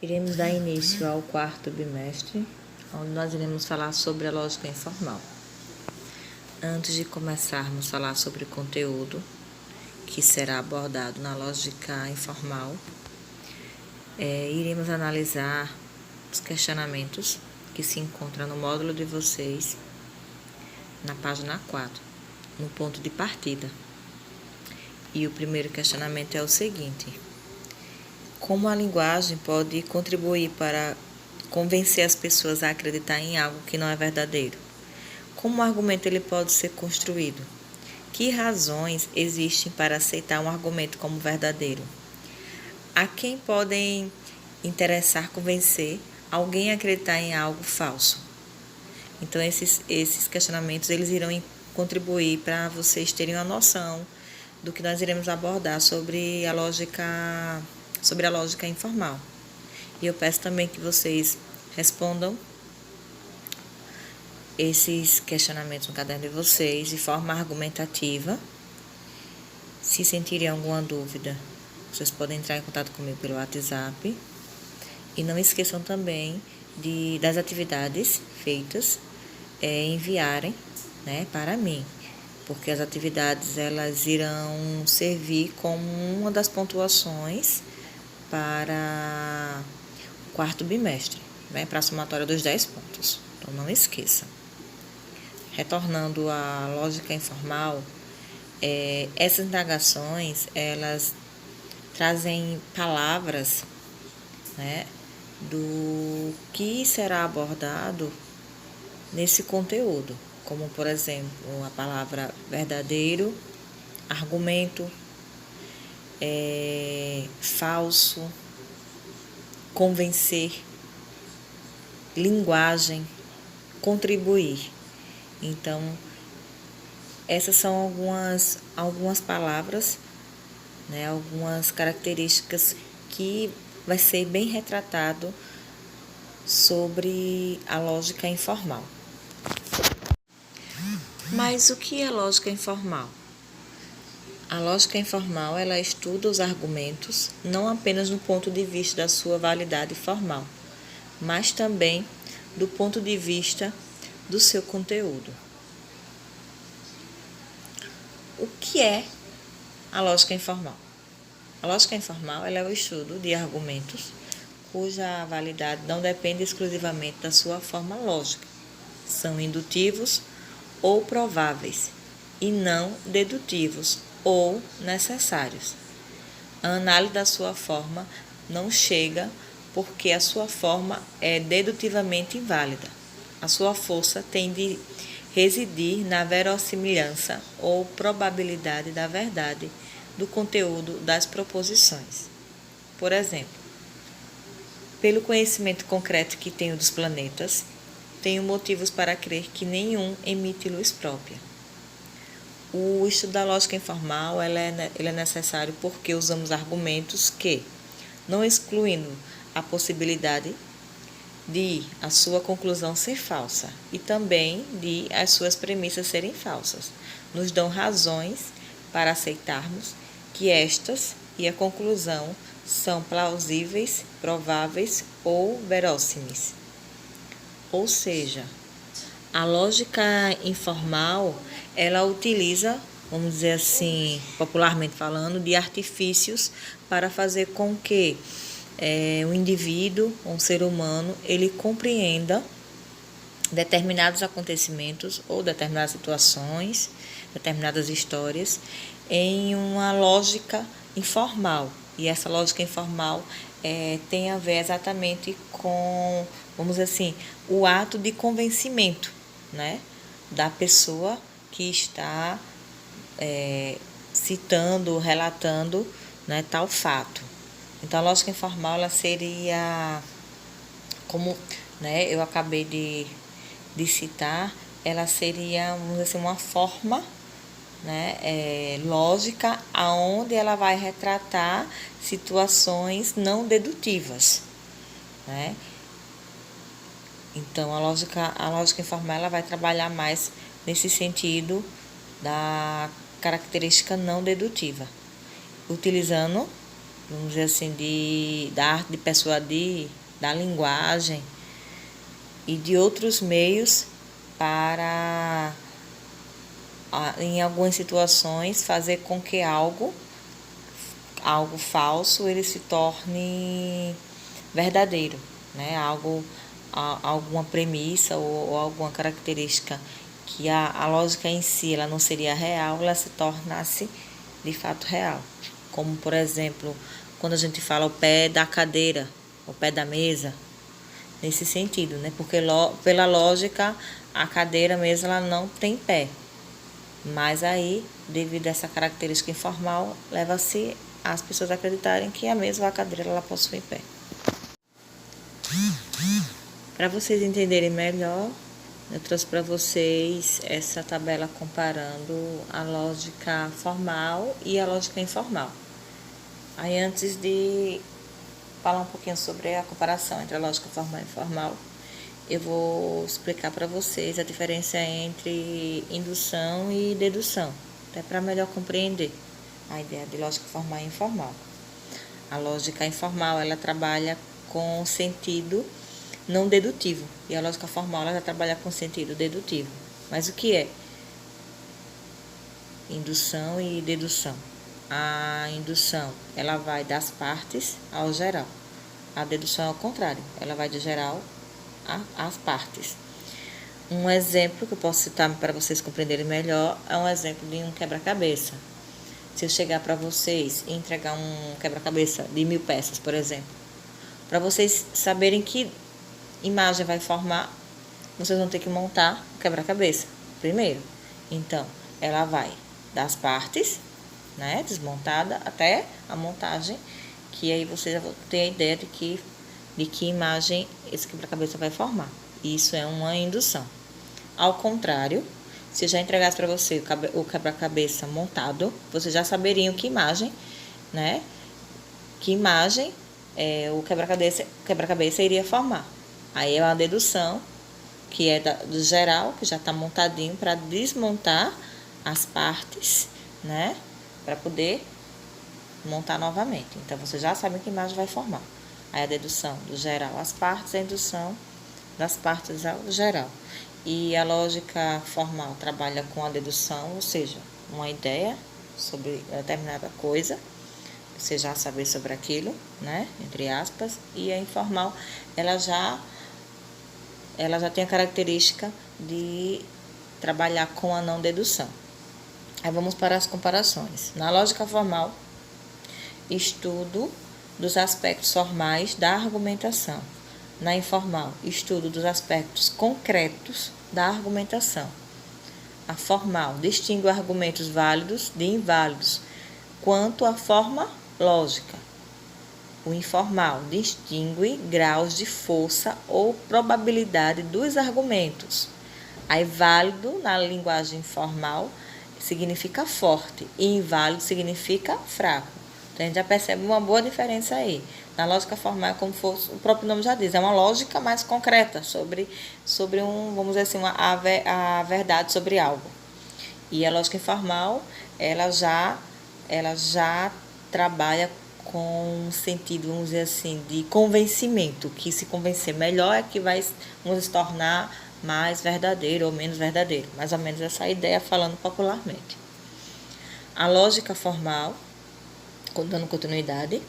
Iremos dar início ao quarto bimestre, onde nós iremos falar sobre a lógica informal. Antes de começarmos a falar sobre o conteúdo que será abordado na lógica informal, iremos analisar os questionamentos que se encontram no módulo de vocês, na página 4, no ponto de partida. E o primeiro questionamento é o seguinte: como a linguagem pode contribuir para convencer as pessoas a acreditar em algo que não é verdadeiro? Como o argumento ele pode ser construído? Que razões existem para aceitar um argumento como verdadeiro? A quem podem interessar convencer alguém a acreditar em algo falso? Então, esses questionamentos eles irão contribuir para vocês terem uma noção do que nós iremos abordar sobre a lógica informal. E eu peço também que vocês respondam esses questionamentos no caderno de vocês de forma argumentativa. Se sentirem alguma dúvida, vocês podem entrar em contato comigo pelo WhatsApp. E não esqueçam também das atividades feitas enviarem, para mim, porque as atividades elas irão servir como uma das pontuações para o quarto bimestre, para a somatória dos 10 pontos. Então, não esqueça. Retornando à lógica informal, essas indagações, elas trazem palavras, do que será abordado nesse conteúdo, como, por exemplo, a palavra verdadeiro, argumento, falso, convencer, linguagem, contribuir. Então, essas são algumas palavras, algumas características que vai ser bem retratado sobre a lógica informal. Mas o que é lógica informal? A lógica informal, ela estuda os argumentos não apenas no ponto de vista da sua validade formal, mas também do ponto de vista do seu conteúdo. O que é a lógica informal? A lógica informal ela é o estudo de argumentos cuja validade não depende exclusivamente da sua forma lógica. São indutivos ou prováveis e não dedutivos ou necessários. A análise da sua forma não chega porque a sua forma é dedutivamente inválida. A sua força tem de residir na verossimilhança ou probabilidade da verdade do conteúdo das proposições. Por exemplo, pelo conhecimento concreto que tenho dos planetas, tenho motivos para crer que nenhum emite luz própria. O estudo da lógica informal ele é necessário porque usamos argumentos que, não excluindo a possibilidade de a sua conclusão ser falsa e também de as suas premissas serem falsas, nos dão razões para aceitarmos que estas e a conclusão são plausíveis, prováveis ou verossímeis. Ou seja, a lógica informal, ela utiliza, vamos dizer assim, popularmente falando, de artifícios para fazer com que um indivíduo, um ser humano, ele compreenda determinados acontecimentos ou determinadas situações, determinadas histórias, em uma lógica informal. E essa lógica informal tem a ver exatamente com, vamos dizer assim, o ato de convencimento, da pessoa que está citando, relatando, tal fato. Então, a lógica informal ela seria, como eu acabei de citar, ela seria, vamos dizer assim, uma forma lógica aonde ela vai retratar situações não dedutivas. Então, a lógica informal ela vai trabalhar mais nesse sentido da característica não dedutiva, utilizando vamos dizer assim, da arte de persuadir, da linguagem e de outros meios para, em algumas situações, fazer com que algo falso ele se torne verdadeiro, né? Alguma premissa ou alguma característica que a lógica em si ela não seria real, ela se tornasse de fato real. Como, por exemplo, quando a gente fala o pé da cadeira, o pé da mesa, nesse sentido, né? Porque pela lógica, a cadeira mesmo ela não tem pé. Mas aí, devido a essa característica informal, leva-se as pessoas a acreditarem que a mesma cadeira ela possui pé. Para vocês entenderem melhor, eu trouxe para vocês essa tabela comparando a lógica formal e a lógica informal. Aí, antes de falar um pouquinho sobre a comparação entre a lógica formal e informal, eu vou explicar para vocês a diferença entre indução e dedução, até para melhor compreender a ideia de lógica formal e informal. A lógica informal, ela trabalha com sentido não dedutivo, e a lógica formal, ela trabalha com sentido dedutivo. Mas o que é indução e dedução? A indução, ela vai das partes ao geral. A dedução é ao contrário, ela vai de geral às partes. Um exemplo que eu posso citar para vocês compreenderem melhor é um exemplo de um quebra-cabeça. Se eu chegar para vocês e entregar um quebra-cabeça de 1000 peças, por exemplo, para vocês saberem que imagem vai formar, vocês vão ter que montar o quebra-cabeça primeiro. Então, ela vai das partes, né, desmontada, até a montagem, que aí vocês já vão ter a ideia de que imagem esse quebra-cabeça vai formar. Isso é uma indução. Ao contrário, se eu já entregasse para você o quebra-cabeça montado, vocês já saberiam que imagem, né? Que imagem o quebra-cabeça iria formar. Aí é uma dedução, que é do geral, que já está montadinho, para desmontar as partes, né? Para poder montar novamente. Então, vocês já sabem que imagem vai formar. Aí a dedução do geral às partes, a indução das partes ao geral. E a lógica formal trabalha com a dedução, ou seja, uma ideia sobre determinada coisa, você já saber sobre aquilo, né, entre aspas, e a informal, ela já tem a característica de trabalhar com a não dedução. Aí vamos para as comparações. Na lógica formal, estudo dos aspectos formais da argumentação. Na informal, estudo dos aspectos concretos da argumentação. A formal distingue argumentos válidos de inválidos quanto à forma lógica. O informal distingue graus de força ou probabilidade dos argumentos. Aí, válido, na linguagem informal, significa forte e inválido significa fraco. Então, a gente já percebe uma boa diferença aí. Na lógica formal, como o próprio nome já diz, é uma lógica mais concreta sobre vamos dizer assim, a verdade sobre algo. E a lógica informal, ela já trabalha com um sentido, vamos dizer assim, de convencimento, que se convencer melhor é que vai nos tornar mais verdadeiro ou menos verdadeiro. Mais ou menos essa ideia falando popularmente. A lógica formal, dando continuidade,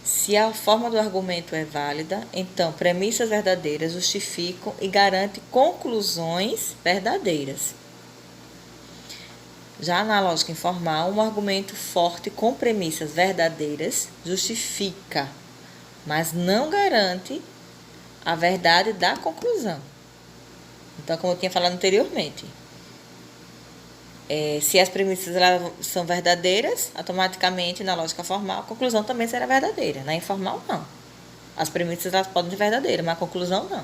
se a forma do argumento é válida, então premissas verdadeiras justificam e garantem conclusões verdadeiras. Já na lógica informal, um argumento forte com premissas verdadeiras justifica, mas não garante a verdade da conclusão. Então, como eu tinha falado anteriormente, se as premissas são verdadeiras, automaticamente, na lógica formal, a conclusão também será verdadeira. Na informal, não. As premissas elas podem ser verdadeiras, mas a conclusão, não.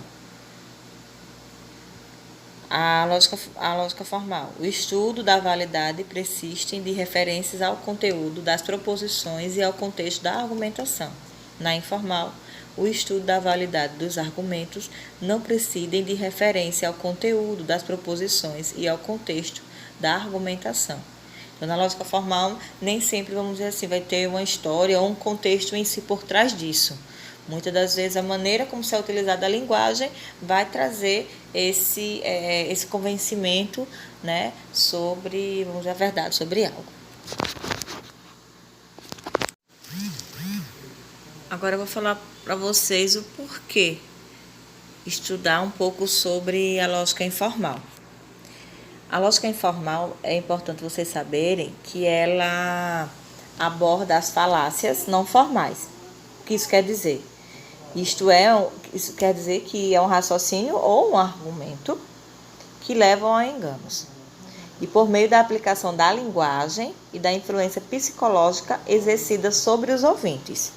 A lógica formal. O estudo da validade persiste de referências ao conteúdo das proposições e ao contexto da argumentação. Na informal, o estudo da validade dos argumentos não prescindem de referência ao conteúdo das proposições e ao contexto da argumentação. Então, na lógica formal, nem sempre, vamos dizer assim, vai ter uma história ou um contexto em si por trás disso. Muitas das vezes, a maneira como se é utilizada a linguagem vai trazer esse convencimento, né, sobre, vamos dizer, a verdade sobre algo. Agora eu vou falar para vocês o porquê estudar um pouco sobre a lógica informal. A lógica informal é importante vocês saberem que ela aborda as falácias não formais. O que isso quer dizer? Isso quer dizer que é um raciocínio ou um argumento que levam a enganos. E por meio da aplicação da linguagem e da influência psicológica exercida sobre os ouvintes.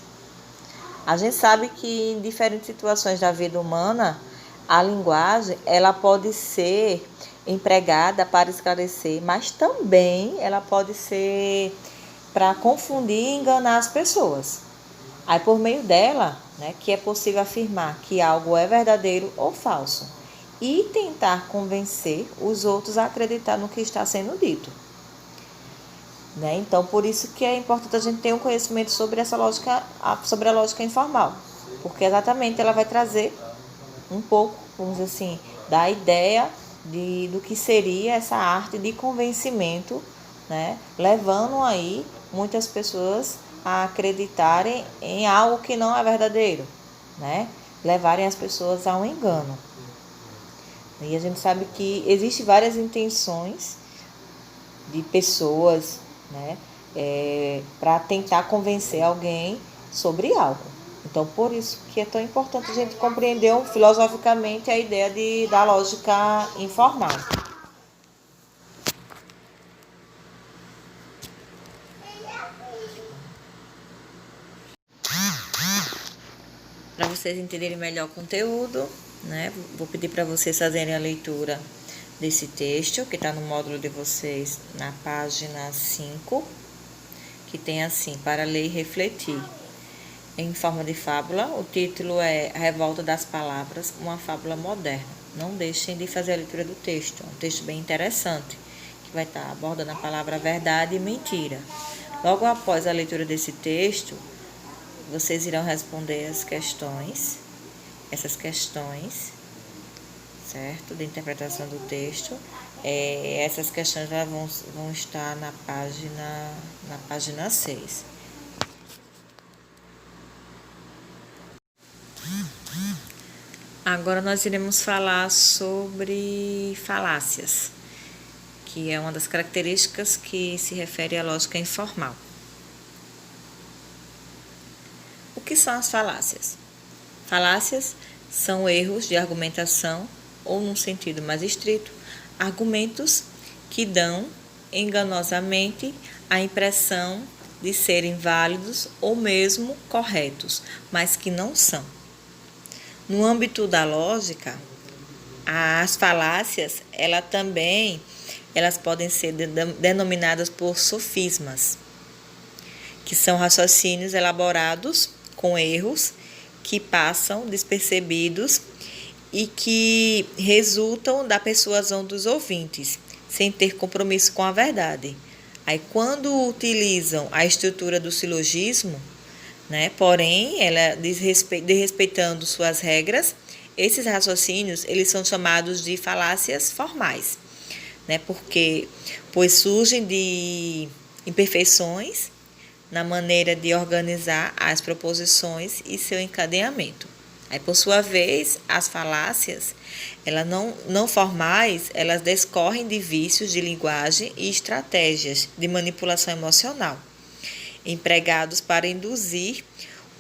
A gente sabe que em diferentes situações da vida humana, a linguagem ela pode ser empregada para esclarecer, mas também ela pode ser para confundir e enganar as pessoas. Aí por meio dela, né, que é possível afirmar que algo é verdadeiro ou falso e tentar convencer os outros a acreditar no que está sendo dito. Né? Então, por isso que é importante a gente ter um conhecimento sobre essa lógica, sobre a lógica informal, porque exatamente ela vai trazer um pouco, vamos dizer assim, da ideia do que seria essa arte de convencimento, né? Levando aí muitas pessoas a acreditarem em algo que não é verdadeiro, né? Levarem as pessoas a um engano. E a gente sabe que existem várias intenções de pessoas, né, para tentar convencer alguém sobre algo. Então, por isso que é tão importante a gente compreender filosoficamente a ideia da lógica informal. Para vocês entenderem melhor o conteúdo, né, vou pedir para vocês fazerem a leitura desse texto, que está no módulo de vocês, na página 5, que tem assim, para ler e refletir. Em forma de fábula, o título é A Revolta das Palavras, uma fábula moderna. Não deixem de fazer a leitura do texto, é um texto bem interessante, que vai estar abordando a palavra verdade e mentira. Logo após a leitura desse texto, vocês irão responder essas questões, certo? De interpretação do texto. Essas questões vão estar na página 6. Agora nós iremos falar sobre falácias, que é uma das características que se refere à lógica informal. O que são as falácias? Falácias são erros de argumentação, ou num sentido mais estrito, argumentos que dão enganosamente a impressão de serem válidos ou mesmo corretos, mas que não são. No âmbito da lógica, as falácias, elas podem ser denominadas por sofismas, que são raciocínios elaborados com erros que passam despercebidos e que resultam da persuasão dos ouvintes, sem ter compromisso com a verdade. Aí, quando utilizam a estrutura do silogismo, né, porém, ela desrespeitando suas regras, esses raciocínios eles são chamados de falácias formais, né, pois surgem de imperfeições na maneira de organizar as proposições e seu encadeamento. Aí, por sua vez, as falácias, elas não formais, elas decorrem de vícios de linguagem e estratégias de manipulação emocional, empregados para induzir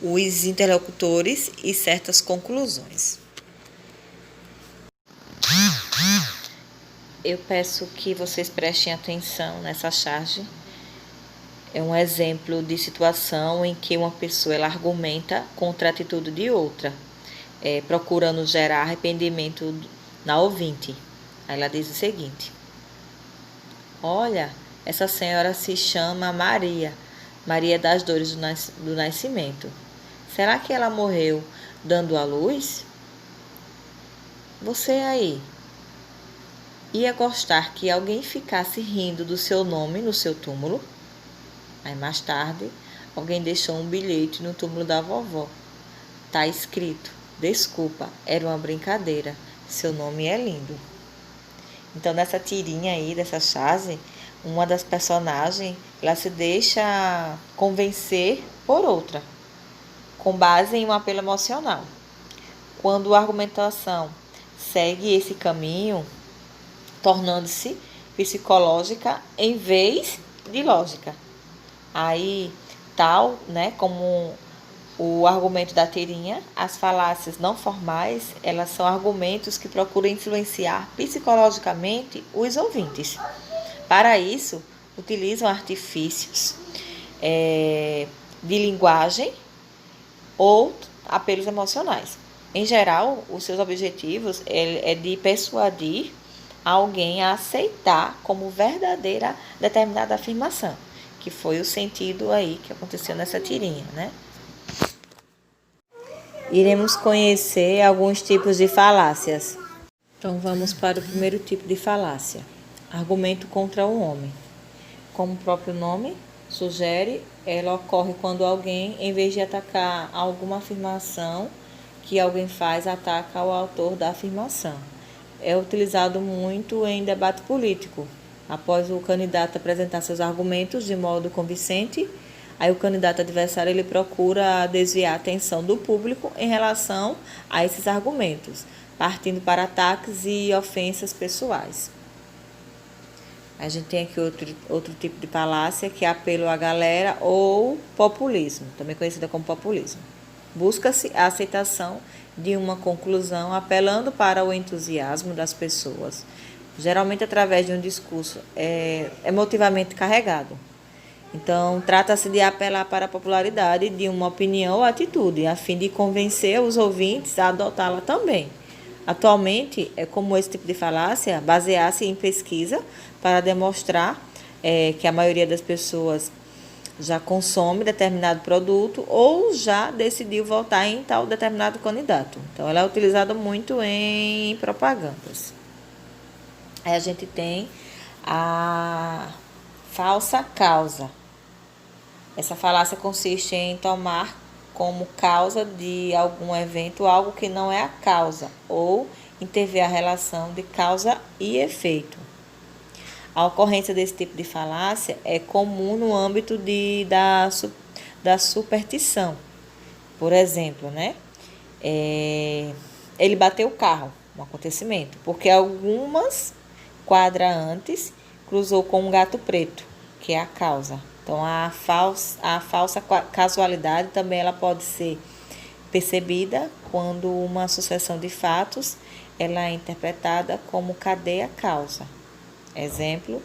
os interlocutores e certas conclusões. Eu peço que vocês prestem atenção nessa charge. É um exemplo de situação em que uma pessoa ela argumenta contra a atitude de outra, procurando gerar arrependimento na ouvinte. Aí ela diz o seguinte: olha, essa senhora se chama Maria das Dores do Nascimento. Será que ela morreu dando à luz? Você aí, ia gostar que alguém ficasse rindo do seu nome no seu túmulo. Aí mais tarde, alguém deixou um bilhete no túmulo da vovó. Tá escrito: desculpa, era uma brincadeira. Seu nome é lindo. Então, nessa tirinha aí, dessa charge, uma das personagens, ela se deixa convencer por outra, com base em um apelo emocional. Quando a argumentação segue esse caminho, tornando-se psicológica em vez de lógica. Aí, tal, né, como o argumento da tirinha, as falácias não formais, elas são argumentos que procuram influenciar psicologicamente os ouvintes. Para isso, utilizam artifícios de linguagem ou apelos emocionais. Em geral, os seus objetivos é de persuadir alguém a aceitar como verdadeira determinada afirmação, que foi o sentido aí que aconteceu nessa tirinha, né? Iremos conhecer alguns tipos de falácias. Então vamos para o primeiro tipo de falácia: argumento contra o homem. Como o próprio nome sugere, ela ocorre quando alguém, em vez de atacar alguma afirmação que alguém faz, ataca o autor da afirmação. É utilizado muito em debate político. Após o candidato apresentar seus argumentos de modo convincente, aí o candidato adversário ele procura desviar a atenção do público em relação a esses argumentos, partindo para ataques e ofensas pessoais. A gente tem aqui outro tipo de falácia, que é apelo à galera ou populismo, também conhecida como populismo. Busca-se a aceitação de uma conclusão apelando para o entusiasmo das pessoas, geralmente através de um discurso emotivamente carregado. Então, trata-se de apelar para a popularidade de uma opinião ou atitude, a fim de convencer os ouvintes a adotá-la também. Atualmente, é comum esse tipo de falácia basear-se em pesquisa para demonstrar que a maioria das pessoas já consome determinado produto ou já decidiu votar em tal determinado candidato. Então, ela é utilizada muito em propagandas. Aí a gente tem a falsa causa. Essa falácia consiste em tomar como causa de algum evento algo que não é a causa, ou intervir a relação de causa e efeito. A ocorrência desse tipo de falácia é comum no âmbito da superstição. Por exemplo, né? Ele bateu o carro, um acontecimento, porque algumas quadras antes cruzou com um gato preto, que é a causa. Então, a falsa casualidade também ela pode ser percebida quando uma sucessão de fatos ela é interpretada como cadeia-causa. Exemplo,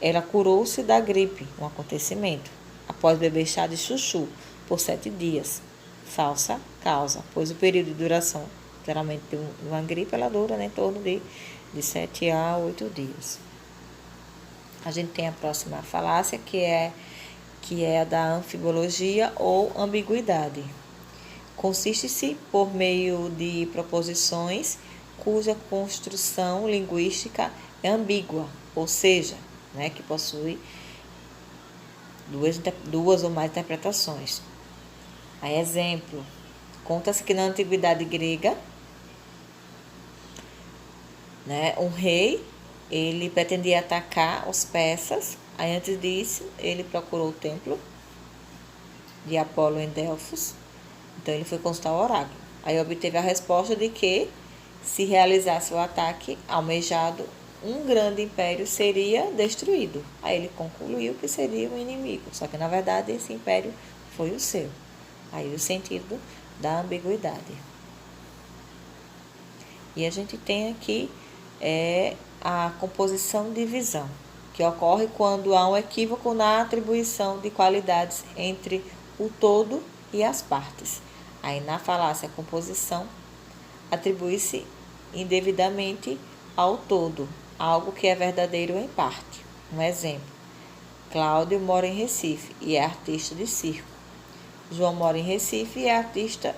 ela curou-se da gripe, um acontecimento, após beber chá de chuchu por 7 dias. Falsa causa, pois o período de duração, geralmente de uma gripe, ela dura em torno de 7 a 8 dias. A gente tem a próxima falácia, que é a da anfibologia ou ambiguidade. Consiste-se por meio de proposições cuja construção linguística é ambígua, ou seja, né, que possui duas ou mais interpretações. Aí, exemplo, conta-se que na antiguidade grega, né, um rei ele pretendia atacar os persas. Aí, antes disso, ele procurou o templo de Apolo em Delfos. Então, ele foi consultar o oráculo. Aí, obteve a resposta de que, se realizasse o ataque almejado, um grande império seria destruído. Aí, ele concluiu que seria um inimigo. Só que, na verdade, esse império foi o seu. Aí, o sentido da ambiguidade. E a gente tem aqui a composição de visão, que ocorre quando há um equívoco na atribuição de qualidades entre o todo e as partes. Aí, na falácia composição, atribui-se indevidamente ao todo algo que é verdadeiro em parte. Um exemplo: Cláudio mora em Recife e é artista de circo. João mora em Recife e é artista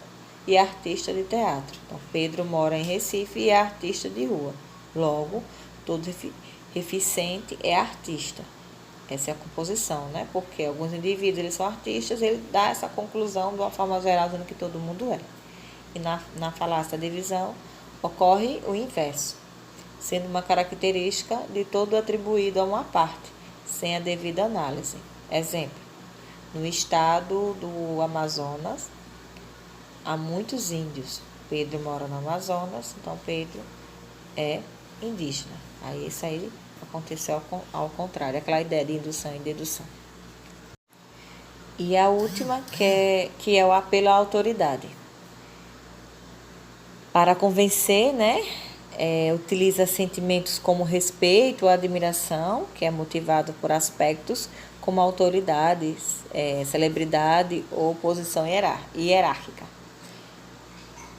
de teatro. Então, Pedro mora em Recife e é artista de rua. Logo, todo eficiente é artista. Essa é a composição, né? Porque alguns indivíduos eles são artistas, ele dá essa conclusão de uma forma geral, dizendo que todo mundo é. E na falácia da divisão ocorre o inverso, sendo uma característica de todo atribuído a uma parte, sem a devida análise. Exemplo, no estado do Amazonas, há muitos índios. Pedro mora no Amazonas, então Pedro é indígena. Aí isso aí aconteceu ao contrário, aquela ideia de indução e dedução. E a última, que é o apelo à autoridade. Para convencer, né, utiliza sentimentos como respeito ou admiração, que é motivado por aspectos como autoridade, celebridade ou posição hierárquica.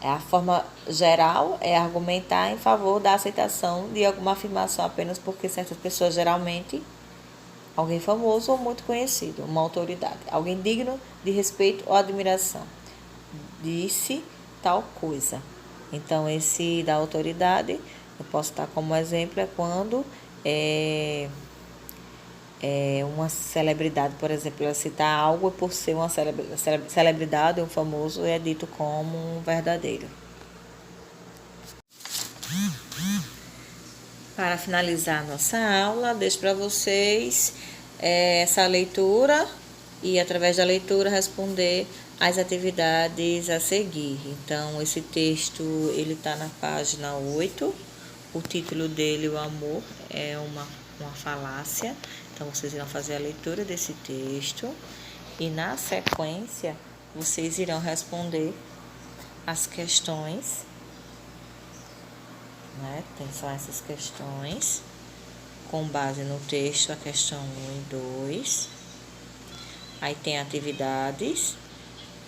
A forma geral é argumentar em favor da aceitação de alguma afirmação apenas porque certas pessoas, geralmente, alguém famoso ou muito conhecido, uma autoridade, alguém digno de respeito ou admiração, disse tal coisa. Então, esse da autoridade, eu posso dar como exemplo, é quando uma celebridade, por exemplo, ela citar algo por ser uma celebridade ou um famoso é dito como um verdadeiro. Para finalizar a nossa aula, deixo para vocês essa leitura e, através da leitura, responder as atividades a seguir. Então, esse texto ele está na página 8. O título dele, O Amor, é uma falácia. Então, vocês irão fazer a leitura desse texto e, na sequência, vocês irão responder as questões, né? São essas questões, com base no texto, a questão 1 e 2. Aí tem atividades,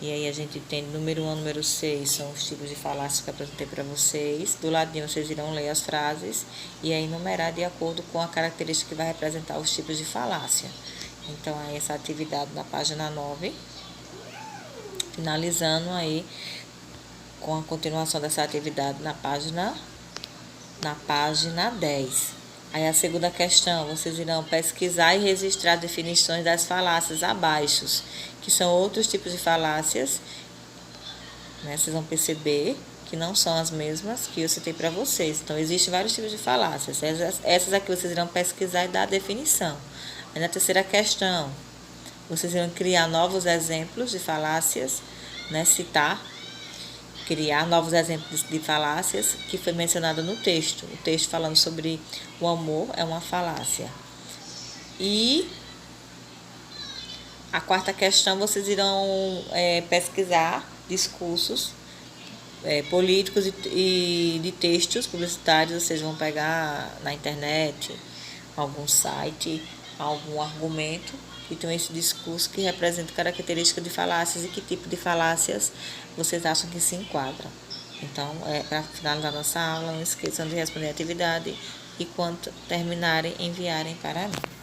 e aí a gente tem número 1, número 6, são os tipos de falácias que eu apresentei para vocês. Do ladinho vocês irão ler as frases e aí numerar de acordo com a característica que vai representar os tipos de falácia. Então, aí essa atividade na página 9, finalizando aí com a continuação dessa atividade na página 10. Aí a segunda questão, vocês irão pesquisar e registrar definições das falácias abaixo, que são outros tipos de falácias, né? Vocês vão perceber que não são as mesmas que eu citei para vocês. Então, existem vários tipos de falácias. Essas aqui vocês irão pesquisar e dar a definição. Aí na terceira questão, vocês irão criar novos exemplos de falácias, né? Criar novos exemplos de falácias que foi mencionado no texto. O texto falando sobre o amor é uma falácia. E a quarta questão, vocês irão pesquisar discursos políticos e de textos publicitários. Vocês vão pegar na internet, algum site, algum argumento que tem esse discurso que representa características de falácias e que tipo de falácias vocês acham que se enquadram. Então, para finalizar nossa aula, não esqueçam de responder a atividade e quando terminarem, enviarem para mim.